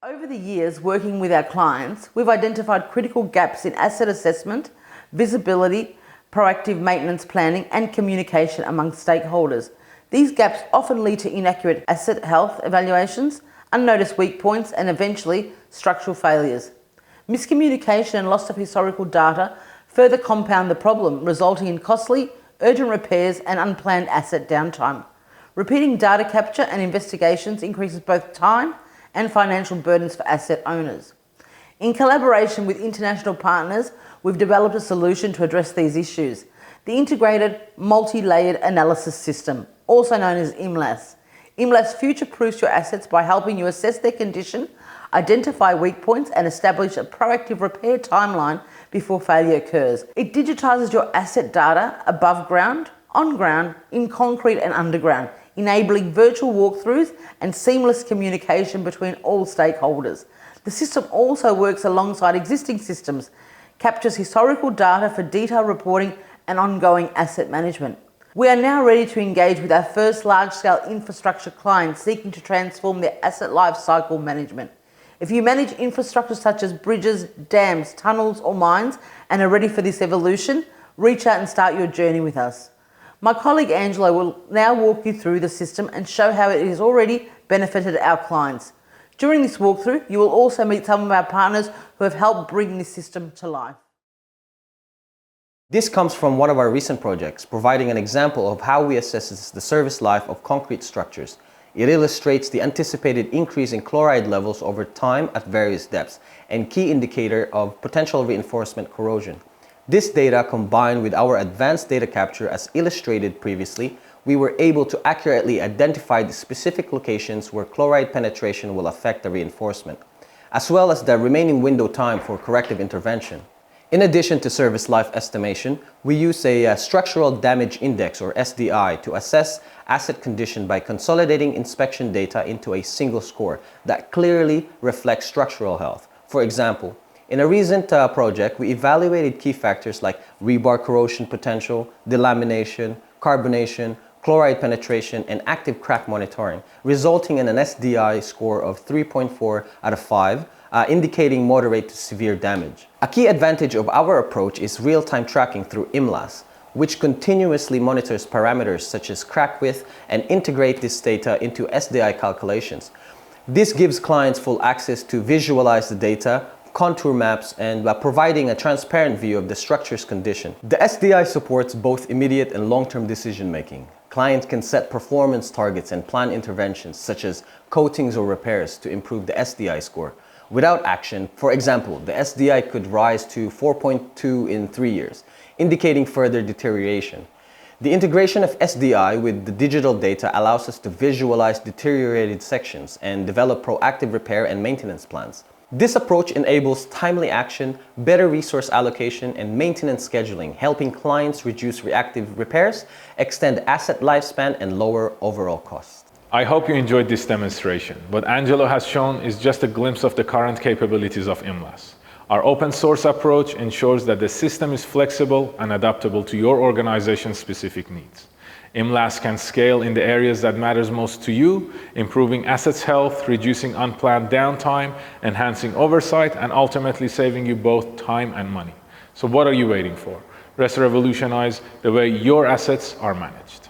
Over the years working with our clients, we've identified critical gaps in asset assessment, visibility, proactive maintenance planning and communication among stakeholders. These gaps often lead to inaccurate asset health evaluations, unnoticed weak points and eventually structural failures. Miscommunication and loss of historical data further compound the problem, resulting in costly, urgent repairs and unplanned asset downtime. Repeating data capture and investigations increases both time and financial burdens for asset owners. In collaboration with international partners, we've developed a solution to address these issues: the Integrated Multi-Layered Analysis System, also known as IMLAS. IMLAS future-proofs your assets by helping you assess their condition, identify weak points and establish a proactive repair timeline before failure occurs. It digitises your asset data above ground, on ground, in concrete and underground, enabling virtual walkthroughs and seamless communication between all stakeholders. The system also works alongside existing systems, captures historical data for detailed reporting and ongoing asset management. We are now ready to engage with our first large-scale infrastructure clients seeking to transform their asset life cycle management. If you manage infrastructure such as bridges, dams, tunnels or mines and are ready for this evolution, reach out and start your journey with us. My colleague Angelo will now walk you through the system and show how it has already benefited our clients. During this walkthrough, you will also meet some of our partners who have helped bring this system to life. This comes from one of our recent projects, providing an example of how we assess the service life of concrete structures. It illustrates the anticipated increase in chloride levels over time at various depths and key indicator of potential reinforcement corrosion. This data, combined with our advanced data capture as illustrated previously, we were able to accurately identify the specific locations where chloride penetration will affect the reinforcement, as well as the remaining window time for corrective intervention. In addition to service life estimation, we use a structural damage index or SDI to assess asset condition by consolidating inspection data into a single score that clearly reflects structural health. For example, in a recent project, we evaluated key factors like rebar corrosion potential, delamination, carbonation, chloride penetration, and active crack monitoring, resulting in an SDI score of 3.4 out of 5, indicating moderate to severe damage. A key advantage of our approach is real-time tracking through IMLAS, which continuously monitors parameters such as crack width and integrate this data into SDI calculations. This gives clients full access to visualize the data, contour maps, and providing a transparent view of the structure's condition. The SDI supports both immediate and long-term decision-making. Clients can set performance targets and plan interventions such as coatings or repairs to improve the SDI score. Without action, for example, the SDI could rise to 4.2 in 3 years, indicating further deterioration. The integration of SDI with the digital data allows us to visualize deteriorated sections and develop proactive repair and maintenance plans. This approach enables timely action, better resource allocation, and maintenance scheduling, helping clients reduce reactive repairs, extend asset lifespan, and lower overall costs. I hope you enjoyed this demonstration. What Angelo has shown is just a glimpse of the current capabilities of IMLAS. Our open source approach ensures that the system is flexible and adaptable to your organization's specific needs. IMLAS can scale in the areas that matters most to you, improving assets health, reducing unplanned downtime, enhancing oversight, and ultimately saving you both time and money. So what are you waiting for? Let's revolutionize the way your assets are managed.